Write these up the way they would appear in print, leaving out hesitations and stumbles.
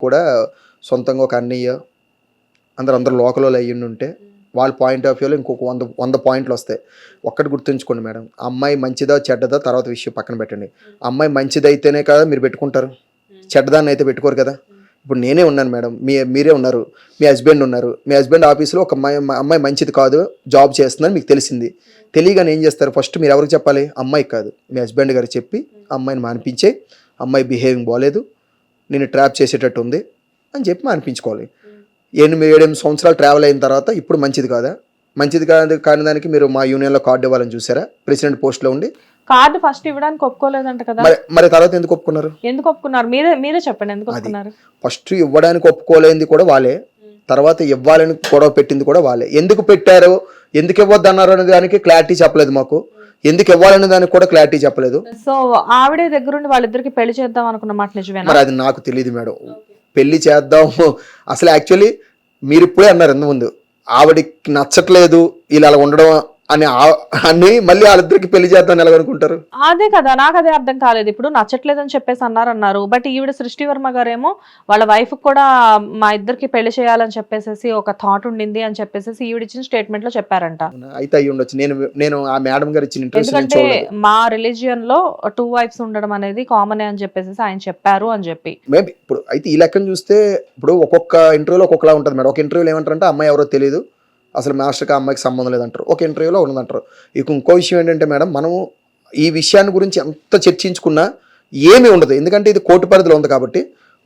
కూడా సొంతంగా ఒక అన్నయ్య అందరూ లోకల్ వాళ్ళు అయ్యి ఉంటే వాళ్ళ పాయింట్ ఆఫ్ వ్యూలో ఇంకొక 100 పాయింట్లు వస్తాయి. ఒక్కటి గుర్తుంచుకోండి మేడం, అమ్మాయి మంచిదా చెడ్డదా తర్వాత విషయం పక్కన పెట్టండి. అమ్మాయి మంచిదైతేనే కదా మీరు పెట్టుకుంటారు, చెడ్డదాన్ని అయితే పెట్టుకోరు కదా. ఇప్పుడు నేనే ఉన్నాను మేడం, మీరే ఉన్నారు, మీ హస్బెండ్ ఉన్నారు. మీ హస్బెండ్ ఆఫీస్లో ఒక అమ్మాయి మంచిది కాదు జాబ్ చేస్తుందని మీకు తెలిసింది. తెలియగానే ఏం చేస్తారు? ఫస్ట్ మీరు ఎవరికి చెప్పాలి? అమ్మాయికి కాదు, మీ హస్బెండ్ గారికి చెప్పి అమ్మాయిని మానిపించే, అమ్మాయి బిహేవింగ్ బాగలేదు, నేను ట్రాప్ చేసేటట్టు ఉంది అని చెప్పి మానిపించుకోవాలి. 7 సంవత్సరాలు ట్రావెల్ అయిన తర్వాత ఇప్పుడు మంచిది కాదా? మంచిది కాదు కాని దానికి మీరు మా యూనియన్లో కార్డు ఇవ్వాలని చూసారా? ప్రెసిడెంట్ పోస్ట్లో ఉండి కార్డు ఫస్ట్ ఇవ్వడానికి ఒప్పుకోలేదంట కదా. మరి తర్వాత ఎందుకు ఒప్పుకున్నారు? ఎందుకు ఒప్పుకున్నారు? మీరే చెప్పండి ఎందుకు ఒప్పుకున్నారు? ఫస్ట్ ఇవ్వడానికి ఒప్పుకోలేంది కూడా వాళ్ళే, తర్వాత ఇవ్వాలని గొడవ పెట్టింది కూడా వాళ్ళే. ఎందుకు పెట్టారు, ఎందుకు ఇవ్వద్దు అన్నారు అనే దానికి క్లారిటీ చెప్పలేదు మాకు. ఎందుకు ఇవ్వాలనే దానికి కూడా క్లారిటీ చెప్పలేదు. సో ఆవిడే దగ్గరుండి వాళ్ళిద్దరికి పెళ్లి చేద్దాం అనుకున్న మాట నిజమేనా? మరి అది నాకు తెలియదు మేడం. పెళ్లి చేద్దాము అసలు యాక్చువల్లీ మీరు ఇప్పుడే అన్నారు ఇంత ముందు, ఆవిడకి నచ్చట్లేదు ఇలా అలా ఉండడం అని మళ్ళీ వాళ్ళిద్దరికి పెళ్లి చేద్దాం ఎలాగనుకుంటారు? అదే కదా, నాకు అదే అర్థం కాలేదు. ఇప్పుడు నచ్చట్లేదని చెప్పేసి అన్నారు. బట్ ఈవిడ సృష్టి వర్మ గారేమో వాళ్ళ వైఫ్ కూడా మా ఇద్దరికి పెళ్లి చేయాలని చెప్పేసి ఒక థాట్ ఉండింది అని చెప్పేసి ఈవిడ ఇచ్చిన స్టేట్మెంట్ లో చెప్పారంట. అయితే అయ్యి ఉండొచ్చు. నేను ఆ మేడం గారు ఇచ్చిన ఇంట్రెస్ట్, ఎందుకంటే మా రిలీజియన్ లో 2 వైఫ్స్ ఉండడం అనేది కామన్ అని చెప్పేసి ఆయన చెప్పారు అని చెప్పి. మేబీ ఇప్పుడు అయితే ఈ లెక్కను చూస్తే ఇప్పుడు ఒక్కొక్క ఇంటర్వ్యూలో ఒక్కొక్కలా ఉంటుంది మేడం. ఒక ఇంటర్వ్యూలో ఏమంటారంటే అమ్మాయి ఎవరో తెలియదు, అసలు మాస్టర్కి ఆ అమ్మాయికి సంబంధం లేదంటారు, ఒక ఇంటర్వ్యూలో ఉన్నదంటారు. ఇక ఇంకో విషయం ఏంటంటే మేడం, మనము ఈ విషయాన్ని గురించి ఎంత చర్చించుకున్నా ఏమీ ఉండదు. ఎందుకంటే ఇది కోర్టు పరిధిలో ఉంది కాబట్టి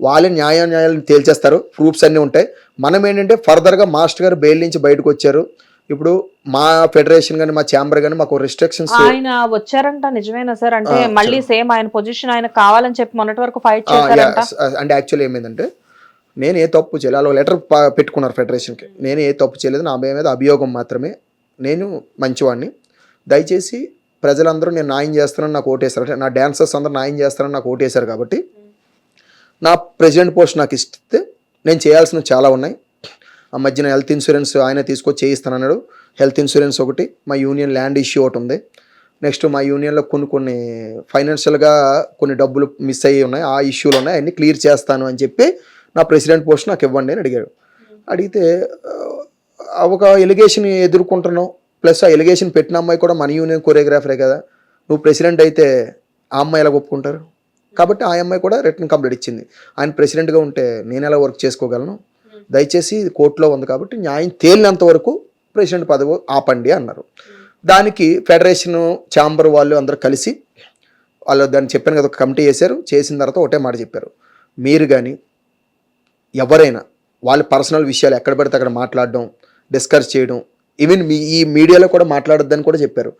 వాళ్ళే న్యాయాలను తేల్చేస్తారు, ప్రూఫ్స్ అన్నీ ఉంటాయి. మనం ఏంటంటే ఫర్దర్గా మాస్టర్ గారు బెయిల్ నుంచి బయటకు వచ్చారు. ఇప్పుడు మా ఫెడరేషన్ కానీ మా ఛాంబర్ కానీ మాకు రిస్ట్రిక్షన్స్. ఆయన వచ్చారంట, నిజమేనా సార్? అంటే మళ్ళీ సేమ్ ఆయన పొజిషన్ ఆయన కావాలని చెప్పి మొన్నటి వరకు ఫైట్ చేశారంట. అంటే యాక్చువల్లీ ఏమైందంటే నేను ఏ తప్పు చేయలేదు, అలా లెటర్ పెట్టుకున్నారు ఫెడరేషన్కి. నేను ఏ తప్పు చేయలేదు, నా మీద అభియోగం మాత్రమే, నేను మంచివాడిని, దయచేసి ప్రజలందరూ నేను న్యాయం చేస్తానని నాకు ఓటేశారు, అంటే నా డాన్సర్స్ అందరూ న్యాయం చేస్తానని నాకు ఓటేశారు కాబట్టి నా ప్రెసిడెంట్ పోస్ట్ నాకు ఇస్తే నేను చేయాల్సినవి చాలా ఉన్నాయి. ఆ మధ్యన హెల్త్ ఇన్సూరెన్స్ ఆయన తీసుకొచ్చి చేయిస్తానన్నాడు. హెల్త్ ఇన్సూరెన్స్ ఒకటి, మా యూనియన్ ల్యాండ్ ఇష్యూ ఒకటి ఉంది. నెక్స్ట్ మా యూనియన్లో కొన్ని ఫైనాన్షియల్గా కొన్ని డబ్బులు మిస్ అయ్యి ఉన్నాయి, ఆ ఇష్యూలు ఉన్నాయి, అన్నీ క్లియర్ చేస్తాను అని చెప్పి నా ప్రెసిడెంట్ పోస్ట్ నాకు ఇవ్వండి అని అడిగాడు. అడిగితే ఒక ఎలిగేషన్ ఎదుర్కొంటున్నావు, ప్లస్ ఆ ఎలిగేషన్ పెట్టిన అమ్మాయి కూడా మన యూనియన్ కొరియోగ్రాఫరే కదా, నువ్వు ప్రెసిడెంట్ అయితే ఆ అమ్మాయి ఎలా ఒప్పుకుంటారు? కాబట్టి ఆ అమ్మాయి కూడా రిటర్న్ కంప్లైంట్ ఇచ్చింది. ఆయన ప్రెసిడెంట్గా ఉంటే నేను ఎలా వర్క్ చేసుకోగలను, దయచేసి కోర్టులో ఉంది కాబట్టి న్యాయం తేలినంత వరకు ప్రెసిడెంట్ పదవి ఆపండి అన్నారు. దానికి ఫెడరేషన్ ఛాంబర్ వాళ్ళు అందరూ కలిసి వాళ్ళు దాన్ని చెప్పాను కదా, ఒక కమిటీ చేశారు. చేసిన తర్వాత ఒకటే మాట చెప్పారు, మీరు కానీ ఎవరైనా వాళ్ళ పర్సనల్ విషయాలు ఎక్కడ పడితే అక్కడ మాట్లాడడం, డిస్కస్ చేయడం, ఈవెన్ ఈ మీడియాలో కూడా మాట్లాడొద్దని కూడా చెప్పారు.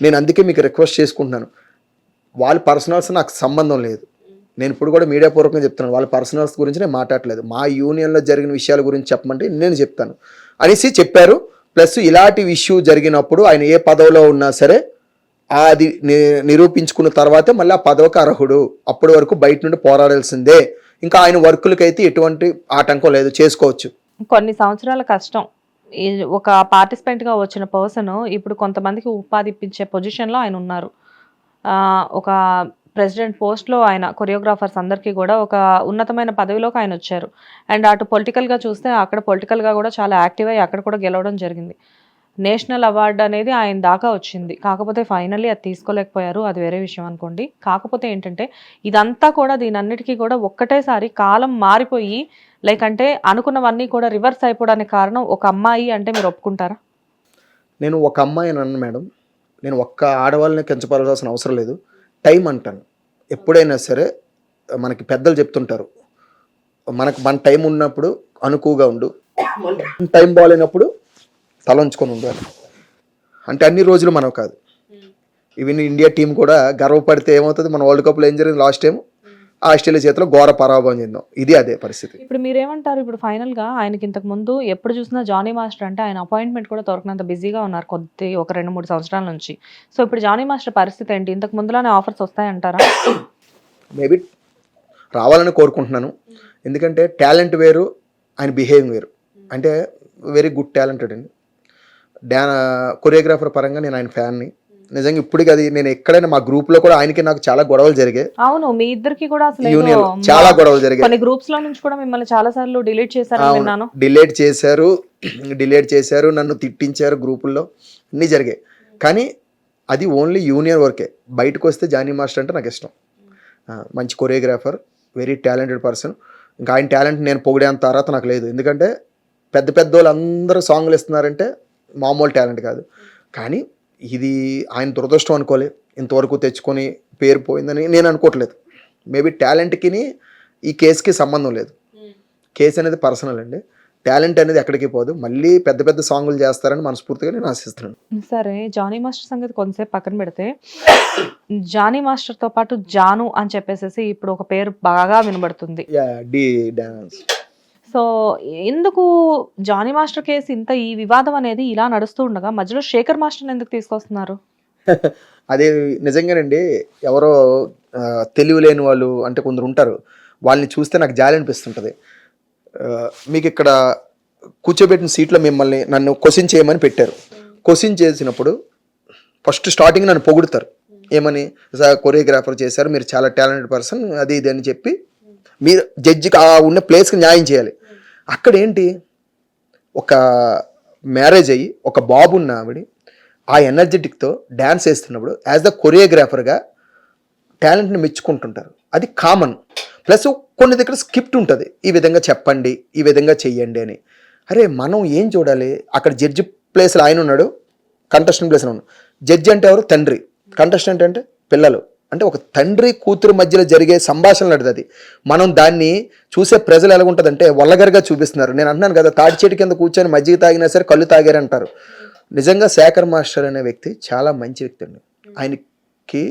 నేను అందుకే మీకు రిక్వెస్ట్ చేసుకుంటున్నాను, వాళ్ళ పర్సనల్స్ నాకు సంబంధం లేదు. నేను ఇప్పుడు కూడా మీడియా పూర్వకంగా చెప్తున్నాను, వాళ్ళ పర్సనల్స్ గురించి నేను మాట్లాడలేదు, మా యూనియన్లో జరిగిన విషయాల గురించి చెప్పమంటే నేను చెప్తాను అనేసి చెప్పారు. ప్లస్ ఇలాంటి ఇష్యూ జరిగినప్పుడు ఆయన ఏ పదవిలో ఉన్నా సరే అది నిరూపించుకున్న తర్వాతే మళ్ళీ ఆ పదవికి అర్హుడు, అప్పటి వరకు బయట నుండి పోరాడాల్సిందే. ఇంకా ఆయన వర్కులకైతే ఎటువంటి ఆటంకం లేదు, చేసుకోవచ్చు. కొన్ని సంవత్సరాల కష్టం, ఒక పార్టిసిపెంట్గా వచ్చిన పర్సన్ ఇప్పుడు కొంతమందికి ఉపాధి ఇప్పించే పొజిషన్లో ఆయన ఉన్నారు. ఒక ప్రెసిడెంట్ పోస్ట్లో ఆయన కొరియోగ్రాఫర్స్ అందరికీ కూడా ఒక ఉన్నతమైన పదవిలోకి ఆయన వచ్చారు. అండ్ అటు పొలిటికల్గా చూస్తే అక్కడ పొలిటికల్గా కూడా చాలా యాక్టివ్ అయ్యి అక్కడ కూడా గెలవడం జరిగింది. నేషనల్ అవార్డు అనేది ఆయన దాకా వచ్చింది. కాకపోతే ఫైనల్లీ అది తీసుకోలేకపోయారు, అది వేరే విషయం అనుకోండి. కాకపోతే ఏంటంటే ఇదంతా కూడా దీనన్నిటికీ కూడా ఒక్కటేసారి కాలం మారిపోయి లైక్ అంటే అనుకున్నవన్నీ కూడా రివర్స్ అయిపోవడానికి కారణం ఒక అమ్మాయి అంటే మీరు ఒప్పుకుంటారా? నేను ఒక అమ్మాయి అన్నాను మేడం, నేను ఒక్క ఆడవాళ్ళని కించపరచాల్సిన అవసరం లేదు. టైం అంటాను, ఎప్పుడైనా సరే మనకి పెద్దలు చెప్తుంటారు, మన టైం ఉన్నప్పుడు అనుకువగా ఉండు, టైం బాగాలేనప్పుడు తలంచుకొని ఉండాలి. అంటే అన్ని రోజులు మనం కాదు. ఈవెన్ ఇండియా టీం కూడా గర్వపడితే ఏమవుతుంది, మన వరల్డ్ కప్లో ఏం జరిగింది లాస్ట్ టైం, ఆస్ట్రేలియా చేతిలో ఘోర పరాభవం చెందాం. ఇది అదే పరిస్థితి. ఇప్పుడు మీరేమంటారు? ఇప్పుడు ఫైనల్గా ఆయనకి ఇంతకు ముందు ఎప్పుడు చూసినా జానీ మాస్టర్ అంటే ఆయన అపాయింట్మెంట్ కూడా దొరకనంత బిజీగా ఉన్నారు ఒక 2-3 సంవత్సరాల నుంచి. సో ఇప్పుడు జానీ మాస్టర్ పరిస్థితి ఏంటి? ఇంతకు ముందులోనే ఆఫర్స్ వస్తాయంటారా? మేబీ రావాలని కోరుకుంటున్నాను. ఎందుకంటే టాలెంట్ వేరు, ఆయన బిహేవింగ్ వేరు. అంటే వెరీ గుడ్ టాలెంటెడ్ అండి. కొరియోగ్రాఫర్ పరంగా నేను ఆయన ఫ్యాన్ని. నిజంగా ఇప్పటికి అది నేను ఎక్కడైనా మా గ్రూప్ లో కూడా ఆయనకి నాకు చాలా గొడవలు జరిగాయి. అవును, మీ ఇద్దరికి కూడా అసలు యూనియన్ చాలా గొడవలు జరిగాయి. కొన్ని గ్రూప్స్ లో నుంచి కూడా మిమ్మల్ని చాలా సార్లు డిలీట్ చేశారని విన్నాను. డిలీట్ చేశారు, నన్ను తిట్టించారు గ్రూపుల్లో, అన్నీ జరిగాయి. కానీ అది ఓన్లీ యూనియన్ వర్కే. బయటకు వస్తే జానీ మాస్టర్ అంటే నాకు ఇష్టం. మంచి కొరియోగ్రాఫర్, వెరీ టాలెంటెడ్ పర్సన్. ఇంకా ఆయన టాలెంట్ నేను పొగిడేంత అర్హత నాకు లేదు. ఎందుకంటే పెద్ద వాళ్ళు అందరూ సాంగ్లు ఇస్తున్నారంటే మామూలు టాలెంట్ కాదు. కానీ ఇది ఆయన దురదృష్టం అనుకోలే, ఇంతవరకు తెచ్చుకొని పేరు పోయిందని నేను అనుకోవట్లేదు. మేబీ టాలెంట్కి ఈ కేసుకి సంబంధం లేదు. కేసు అనేది పర్సనల్ అండి. టాలెంట్ అనేది ఎక్కడికి పోదు. మళ్ళీ పెద్ద సాంగులు చేస్తారని మనస్ఫూర్తిగా నేను ఆశిస్తున్నాను. సరే, జానీ మాస్టర్ సంగతి కొంతసేపు పక్కన పెడితే, జానీ మాస్టర్తో పాటు జాను అని చెప్పేసి ఇప్పుడు ఒక పేరు బాగా వినబడుతుంది. సో ఎందుకు జానీ మాస్టర్ కేసు ఇంత ఈ వివాదం అనేది ఇలా నడుస్తూ ఉండగా మధ్యలో శేఖర్ మాస్టర్ని ఎందుకు తీసుకొస్తున్నారు? అదే నిజంగానండి. ఎవరో తెలివి లేని వాళ్ళు అంటే కొందరు ఉంటారు, వాళ్ళని చూస్తే నాకు జాలి అనిపిస్తుంటుంది. మీకు ఇక్కడ కూర్చోబెట్టిన సీట్లో నన్ను క్వశ్చన్ చేయమని పెట్టారు. క్వశ్చన్ చేసినప్పుడు ఫస్ట్ స్టార్టింగ్ నన్ను పొగుడుతారు. ఏమని, కొరియోగ్రాఫర్ చేశారు, మీరు చాలా టాలెంటెడ్ పర్సన్, అది ఇది అని చెప్పి మీరు జడ్జికి ఆ ఉన్న ప్లేస్కి న్యాయం చేయాలి. అక్కడ ఏంటి, ఒక మ్యారేజ్ అయ్యి ఒక బాబు ఉన్న ఆవిడ ఆ ఎనర్జెటిక్తో డ్యాన్స్ వేస్తున్నప్పుడు యాజ్ ద కొరియోగ్రాఫర్గా టాలెంట్ని మెచ్చుకుంటుంటారు. అది కామన్. ప్లస్ కొన్ని దగ్గర స్క్రిప్ట్ ఉంటుంది, ఈ విధంగా చెప్పండి, ఈ విధంగా చెయ్యండి అని. అరే మనం ఏం చూడాలి, అక్కడ జడ్జి ప్లేస్లో ఆయన ఉన్నాడు, కంటెస్టెంట్ ప్లేస్లో ఉన్నాడు. జడ్జి అంటే ఎవరు, తండ్రి. కంటెస్టెంట్ అంటే పిల్లలు. అంటే ఒక తండ్రి కూతురు మధ్యలో జరిగే సంభాషణ నడుతుంది. మనం దాన్ని చూసే ప్రజలు ఎలాగుంటుందంటే వల్లగరిగా చూపిస్తున్నారు. నేను అంటున్నాను కదా, తాటి చెట్టు కింద కూర్చొని మజ్జిగ తాగినా సరే కళ్ళు తాగారు అంటారు. నిజంగా శేఖర్ మాస్టర్ అనే వ్యక్తి చాలా మంచి వ్యక్తి అండి. ఆయనకి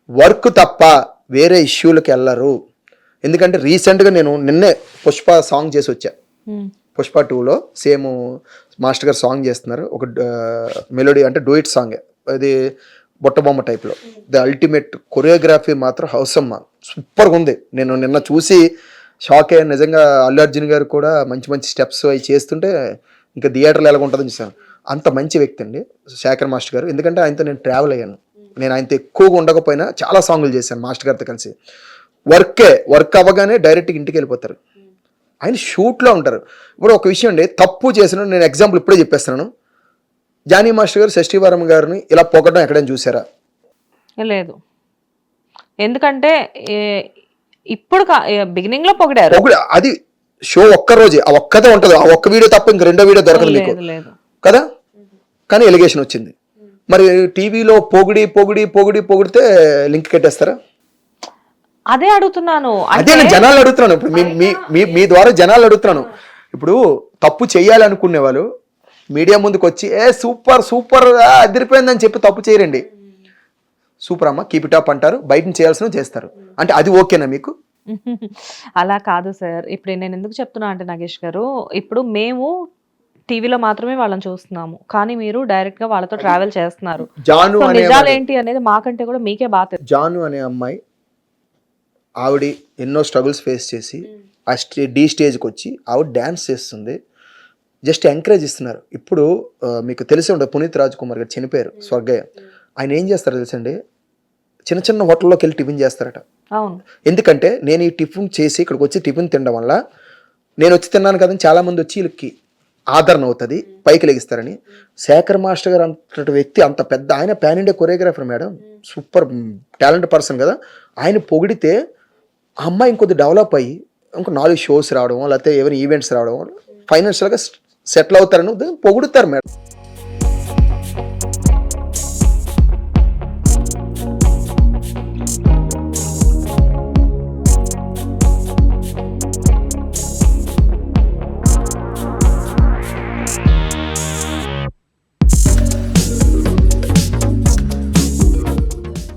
వర్క్ తప్ప వేరే ఇష్యూలకు వెళ్ళరు. ఎందుకంటే రీసెంట్గా నేను నిన్నే పుష్ప సాంగ్ చేసి వచ్చా. పుష్ప 2లో సేమ్ మాస్టర్ గారు సాంగ్ చేస్తున్నారు, ఒక మెలోడీ అంటే డూయిట్ సాంగ్. అది బొట్టబొమ్మ టైప్లో. ది అల్టిమేట్ కొరియోగ్రఫీ మాత్రం హౌసమ్మ సూపర్గా ఉంది. నేను నిన్న చూసి షాక్ అయ్యాను. నిజంగా అల్లు అర్జున్ గారు కూడా మంచి స్టెప్స్ అవి చేస్తుంటే ఇంకా థియేటర్లో ఎలా ఉంటుందని చూసాను. అంత మంచి వ్యక్తి అండి శేఖర్ మాస్టర్ గారు. ఎందుకంటే ఆయనతో నేను ట్రావెల్ అయ్యాను. నేను ఆయనతో ఎక్కువగా ఉండకపోయినా చాలా సాంగులు చేశాను మాస్టర్ గారితో కలిసి. వర్క్ అవ్వగానే డైరెక్ట్గా ఇంటికి వెళ్ళిపోతారు. ఆయన షూట్లో ఉంటారు. ఇప్పుడు ఒక విషయం అండి, తప్పు చేసిన, నేను ఎగ్జాంపుల్ ఇప్పుడే చెప్పేస్తున్నాను. జానీ మాస్టర్ గారు శశివారం గారిని ఇలా పొగడం ఎక్కడైనా చూసారా? లేదు. ఎందుకంటే ఇప్పుడు బిగినింగ్ లో పొగిడారు. అది షో ఒక్కరోజే, ఆ ఒక్కదే ఉంటుంది. ఆ ఒక్క వీడియో తప్ప ఇంక రెండో వీడియో దొరకదు మీకు కదా. కానీ ఎలిగేషన్ వచ్చింది. మరి టీవీలో పొగిడితే లింక్ కట్టేస్తారా? అదే అడుగుతున్నాను. అదే నేను జనాలు అడుగుతున్నాను. ఇప్పుడు మీ ద్వారా జనాలు అడుగుతున్నాను. ఇప్పుడు తప్పు చేయాలనుకునే వాళ్ళు మీడియా ముందుకు వచ్చి సూపర్ అదిరిపోయిందని చెప్పి తప్పు చేయరండి. సూపర్ అమ్మ, కీప్ ఇట్ అప్ అంటారు, బయట చేయాల్సినవి చేస్తారు. అంటే అది ఓకేనా మీకు? అలా కాదు సార్. ఇప్పుడు నేను ఎందుకు చెప్తున్నా అంటే నాగేష్ గారు, ఇప్పుడు మేము టీవీలో మాత్రమే వాళ్ళని చూస్తున్నాము, కానీ మీరు డైరెక్ట్ గా వాళ్ళతో ట్రావెల్ చేస్తున్నారు. నిజాలు ఏంటి అనేది మాకంటే కూడా మీకే బాధ. జాను అనే అమ్మాయి ఆవిడ ఎన్నో స్ట్రగుల్స్ ఫేస్ చేసి ఆ డి స్టేజ్కి వచ్చి ఆవిడ డ్యాన్స్ చేస్తుంది. జస్ట్ ఎంకరేజ్ ఇస్తున్నారు. ఇప్పుడు మీకు తెలిసి ఉండదు, పునీత్ రాజ్ కుమార్ గారు చనిపోయారు, స్వర్గయ్య. ఆయన ఏం చేస్తారో తెలుసండి, చిన్న హోటల్లోకి వెళ్ళి టిఫిన్ చేస్తారట. అవును. ఎందుకంటే నేను ఈ టిఫిన్ చేసి ఇక్కడికి వచ్చి టిఫిన్ తినడం వల్ల నేను వచ్చి తిన్నాను కదని చాలా మంది వచ్చి వీళ్ళకి ఆదరణ అవుతుంది, పైకి లెగిస్తారని. శేఖర్ మాస్టర్ గారు అంతటి వ్యక్తి, అంత పెద్ద ఆయన pan India choreographer madam, super talent person కదా. ఆయన పొగిడితే ఆ అమ్మాయి ఇంకొద్ది డెవలప్ అయ్యి ఇంకో 4 షోస్ రావడం, లేకపోతే ఏమైనా ఈవెంట్స్ రావడం, ఫైనాన్షియల్గా సెటిల్ అవుతారని పొగుడుతారు మేడం.